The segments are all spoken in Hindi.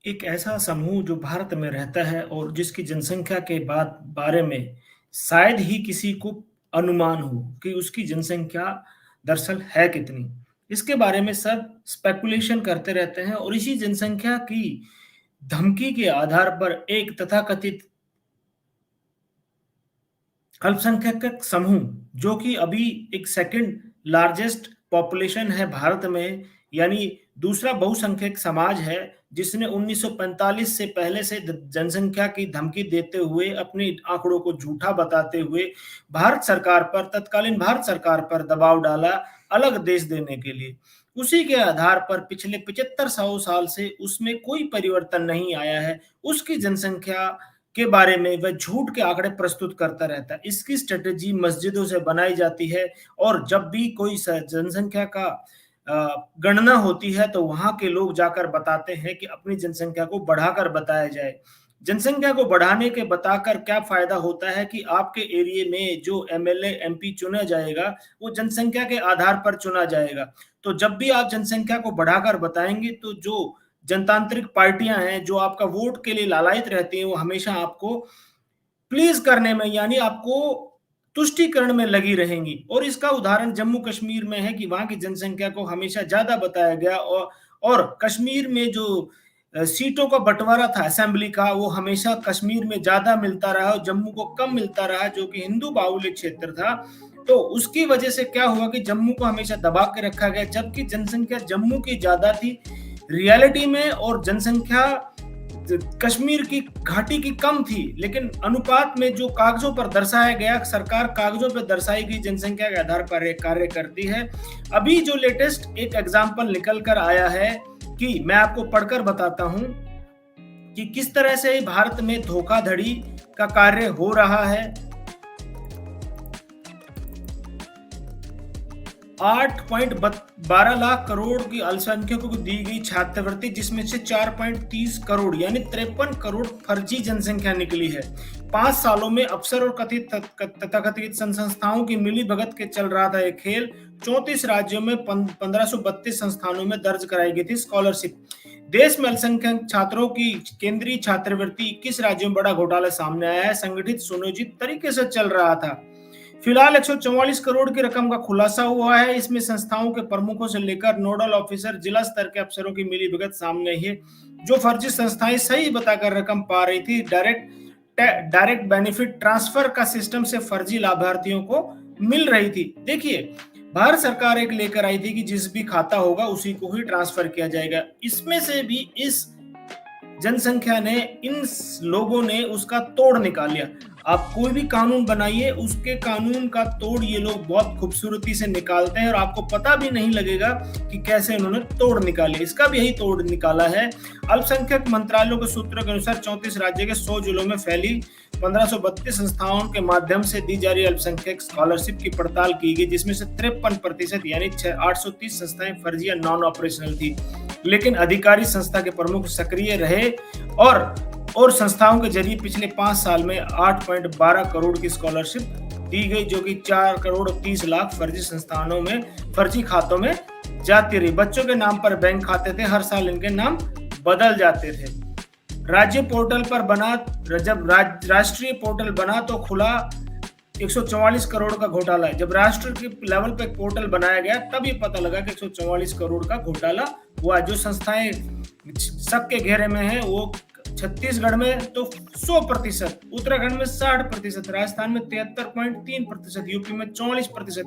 एक ऐसा समूह जो भारत में रहता है और जिसकी जनसंख्या के बारे में शायद ही किसी को अनुमान हो कि उसकी जनसंख्या दरअसल है कितनी। इसके बारे में सब स्पेकुलेशन करते रहते हैं और इसी जनसंख्या की धमकी के आधार पर एक तथाकथित अल्पसंख्यक समूह जो कि अभी एक सेकंड लार्जेस्ट पॉपुलेशन है भारत में, यानी दूसरा बहुसंख्यक समाज है, जिसने 1945 से पहले से जनसंख्या की धमकी देते हुए अपने आंकड़ों को झूठा बताते हुए तत्कालीन भारत सरकार पर दबाव डाला अलग देश देने के लिए। उसी के आधार पर पिछले 75 साल से उसमें कोई परिवर्तन नहीं आया है। उसकी जनसंख्या के बारे में वह झूठ के आंकड़े प्रस्तुत करता रहता है। इसकी स्ट्रेटेजी मस्जिदों से बनाई जाती है और जब भी कोई जनसंख्या का गणना होती है तो वहां के लोग जाकर बताते हैं कि अपनी जनसंख्या को बढ़ाकर बताया जाए। जनसंख्या को बढ़ाने के बताकर क्या फायदा होता है कि आपके एरिया में जो एमएलए एमपी चुना जाएगा वो जनसंख्या के आधार पर चुना जाएगा। तो जब भी आप जनसंख्या को बढ़ाकर बताएंगे तो जो जनतांत्रिक पार्टियां हैं जो आपका वोट के लिए लालायित रहती हैं वो हमेशा आपको प्लीज करने में यानी आपको तुष्टीकरण में लगी रहेंगी। और इसका उदाहरण जम्मू कश्मीर में है कि वहां की जनसंख्या को हमेशा ज्यादा बताया गया और कश्मीर में जो सीटों का बंटवारा था असेंबली का वो हमेशा कश्मीर में ज्यादा मिलता रहा और जम्मू को कम मिलता रहा, जो कि हिंदू बाहुल्य क्षेत्र था। तो उसकी वजह से क्या हुआ कि जम्मू को हमेशा दबा के रखा गया, जबकि जनसंख्या जम्मू की ज्यादा थी रियलिटी में और जनसंख्या कश्मीर की घाटी की कम थी। लेकिन अनुपात में जो कागजों पर दर्शाया गया, सरकार कागजों पर दर्शाई गई जनसंख्या के आधार पर एक कार्य करती है। अभी जो लेटेस्ट एक एग्जाम्पल निकल कर आया है कि मैं आपको पढ़कर बताता हूं कि किस तरह से भारत में धोखाधड़ी का कार्य हो रहा है। 8.12 लाख करोड़ की अल्पसंख्यकों को दी गई छात्रवृत्ति, जिसमें से 4.30 करोड़ यानी 53 करोड़ फर्जी जनसंख्या निकली है। 5 सालों में अफसर और तथाकथित संस्थाओं की मिली भगत के चल रहा था एक खेल। 34 राज्यों में 1532 संस्थानों में दर्ज कराई गई थी स्कॉलरशिप। देश में अल्पसंख्यक छात्रों की केंद्रीय छात्रवृत्ति 21 राज्यों में बड़ा घोटाला सामने आया है। संगठित सुनियोजित तरीके से चल रहा था। फिलहाल 144 करोड़ की रकम का खुलासा हुआ है। इसमें संस्थाओं के प्रमुखों से लेकर नोडल ऑफिसर, जिला स्तर के अफसरों की मिलीभगत सामने आई है। जो फर्जी संस्थाएं सही बताकर रकम पा रही थी, डायरेक्ट बेनिफिट ट्रांसफर का सिस्टम से फर्जी लाभार्थियों को मिल रही थी। देखिए, भारत सरकार एक लेकर आई थी कि जिस भी खाता होगा उसी को ही ट्रांसफर किया जाएगा। इसमें से भी इस जनसंख्या ने, इन लोगों ने उसका तोड़ निकाल लिया। आप कोई भी कानून बनाइए, उसके कानून का तोड़ ये लोग बहुत खूबसूरती से निकालते हैं और आपको पता भी नहीं लगेगा कि कैसे उन्होंने तोड़ निकाले। इसका भी यही तोड़ निकाला है। अल्पसंख्यक मंत्रालयों के सूत्रों के अनुसार 34 राज्य के 100 जिलों में फैली 1532 संस्थाओं के माध्यम से दी जा रही अल्पसंख्यक स्कॉलरशिप की पड़ताल की गई, जिसमें से 53% यानी 830 संस्थाएं फर्जी या नॉन ऑपरेशनल थी। लेकिन अधिकारी संस्था के प्रमुख सक्रिय रहे और संस्थाओं के जरिए पिछले 5 साल में 8.12 करोड़ की स्कॉलरशिप दी गई, जो कि 4 करोड़ 30 लाख फर्जी खातों में जाती रही। बच्चों के नाम पर बैंक खाते थे, हर साल इनके नाम बदल जाते थे। राज्य पोर्टल पर बना, जब राष्ट्रीय पोर्टल बना तो खुला 144 करोड़ का घोटाला है। जब राष्ट्र के लेवल पे पोर्टल बनाया गया तब ये पता लगा कि 144 करोड़ का घोटाला हुआ। जो संस्थाएं शक के घेरे में है वो छत्तीसगढ़ में तो 100%, उत्तराखंड में 60%, राजस्थान में 73.3%, यूपी में 44%,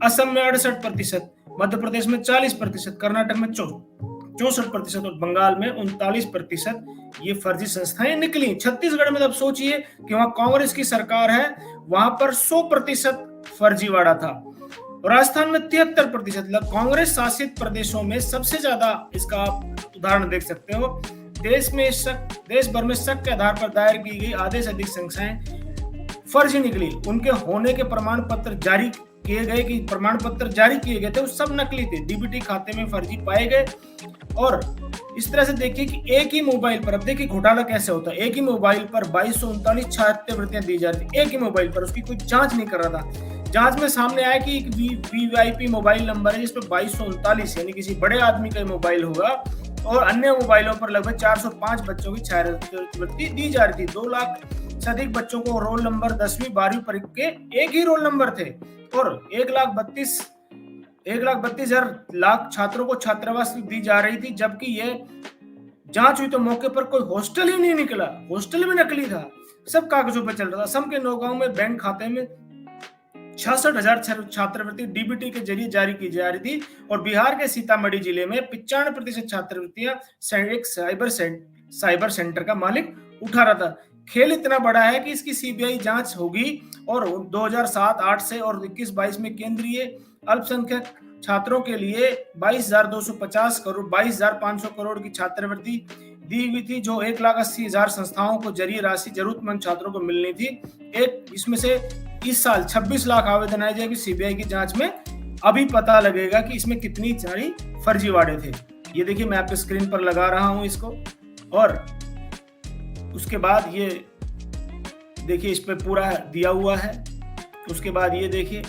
असम में 68%, मध्य प्रदेश में 40%, कर्नाटक में 64% और बंगाल में 39% ये फर्जी संस्थाएं निकली। छत्तीसगढ़ में अब सोचिए कि वहां कांग्रेस की सरकार है, वहां पर 100% फर्जीवाड़ा था। राजस्थान में 73%। कांग्रेस शासित प्रदेशों में सबसे ज्यादा इसका आप उदाहरण देख सकते हो। देश भर में शक के आधार पर दायर की गई आधे से अधिक संख्याएं फर्जी निकली। उनके होने के प्रमाण पत्र जारी किए गए थे वो सब नकली थे। डीबीटी खाते में फर्जी पाए गए। और इस तरह से देखिए कि एक ही मोबाइल पर, अब देखिए घोटाला कैसे होता है, एक ही मोबाइल पर 2239 छात्रवृत्तियां दी जाती थी। एक ही मोबाइल पर, उसकी कोई जांच नहीं कर रहा था। जांच में सामने आया कि एक वीवीआईपी मोबाइल नंबर है जिसपे 2239 यानी किसी बड़े आदमी का मोबाइल होगा और अन्य मोबाइलों पर लगभग 405 बच्चों की छात्रवृत्ति दी जा रही थी। 2 लाख से अधिक बच्चों को रोल नंबर 10वीं 12वीं परीक्षा के एक ही रोल नंबर थे और 1,32,000 छात्रों को छात्रावास दी जा रही थी, जबकि ये जांच हुई तो मौके पर कोई हॉस्टल ही नहीं निकला। हॉस्टल भी नकली था, सब कागजों पर चल रहा था। असम के नौगांव में बैंक खाते में 66,000 छात्रवृत्ति डीबीटी के जरिए जारी की जा रही थी और बिहार के सीतामढ़ी जिले में 95% छात्रवृत्तियां एक साइबर सेंटर का मालिक उठा रहा था। खेल इतना बड़ा है कि इसकी सीबीआई जांच होगी और 2007-8 से और 21-22 में केंद्रीय अल्पसंख्यक छात्रों के लिए 22,250 करोड़ 22,500 करोड़ की छात्रवृत्ति दी हुई थी, जो 1,80,000 संस्थाओं को जरिए राशि जरूरतमंद छात्रों को मिलनी थी। इसमें से इस साल 26 लाख आवेदन आए जाएंगे। सीबीआई की जांच में अभी पता लगेगा कि इसमें कितनी सारी फर्जीवाड़े थे। ये देखिए, मैं आपके स्क्रीन पर लगा रहा हूं इसको, और उसके बाद ये देखिए, इस पे पूरा दिया हुआ है। उसके बाद ये देखिए,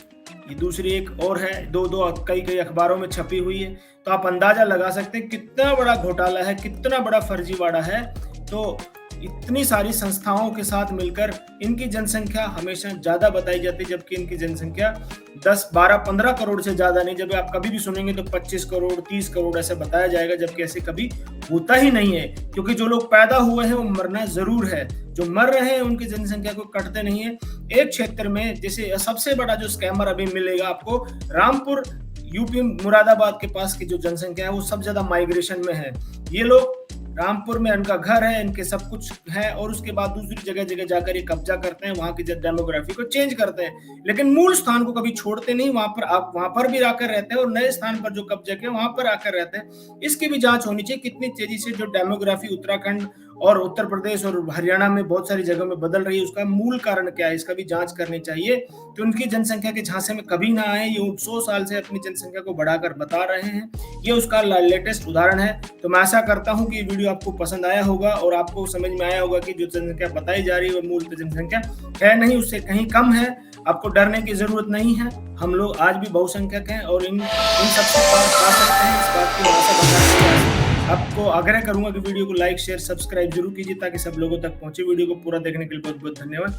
ये दूसरी एक और है, दो कई अखबारों में छपी हुई है, तो आप अंदाजा लगा सकते हैं कितना बड़ा घोटाला है, कितना बड़ा फर्जीवाड़ा है। तो इतनी सारी संस्थाओं के साथ मिलकर इनकी जनसंख्या हमेशा ज्यादा बताई जाती है, जबकि इनकी जनसंख्या 10, 12, 15 करोड़ से ज्यादा नहीं। जब आप कभी भी सुनेंगे तो 25 करोड़ 30 करोड़ ऐसे बताया जाएगा, जबकि ऐसे कभी होता ही नहीं है, क्योंकि जो लोग पैदा हुए हैं वो मरना जरूर है, जो मर रहे हैं उनकी जनसंख्या को कटते नहीं है। एक क्षेत्र में जैसे सबसे बड़ा जो स्कैमर अभी मिलेगा आपको, रामपुर यूपी मुरादाबाद के पास की जो जनसंख्या है वो सब ज्यादा माइग्रेशन में है। ये लोग रामपुर में इनका घर है, इनके सब कुछ है, और उसके बाद दूसरी जगह जाकर ये कब्जा करते हैं, वहां की डेमोग्राफी को चेंज करते हैं, लेकिन मूल स्थान को कभी छोड़ते नहीं। वहां पर भी आकर रहते हैं और नए स्थान पर जो कब्जा किया वहां पर आकर रहते हैं। इसकी भी जांच होनी चाहिए, कितनी तेजी से जो डेमोग्राफी उत्तराखंड और उत्तर प्रदेश और हरियाणा में बहुत सारी जगह में बदल रही है, उसका मूल कारण क्या है, इसका भी जांच करनी चाहिए कि उनकी जनसंख्या के झांसे में कभी ना आए। ये 100 साल से अपनी जनसंख्या को बढ़ाकर बता रहे हैं, ये उसका लेटेस्ट उदाहरण है। तो मैं आशा करता हूं कि ये वीडियो आपको पसंद आया होगा और आपको समझ में आया होगा कि जो जनसंख्या बताई जा रही है वो मूल जनसंख्या है नहीं, उससे कहीं कम है। आपको डरने की जरूरत नहीं है, हम लोग आज भी बहुसंख्यक हैं और इन सबसे पार पा सकते हैं। इस बात की आशा बताना आपको आग्रह करूंगा कि वीडियो को लाइक शेयर सब्सक्राइब जरूर कीजिए ताकि सब लोगों तक पहुंचे। वीडियो को पूरा देखने के लिए बहुत बहुत धन्यवाद।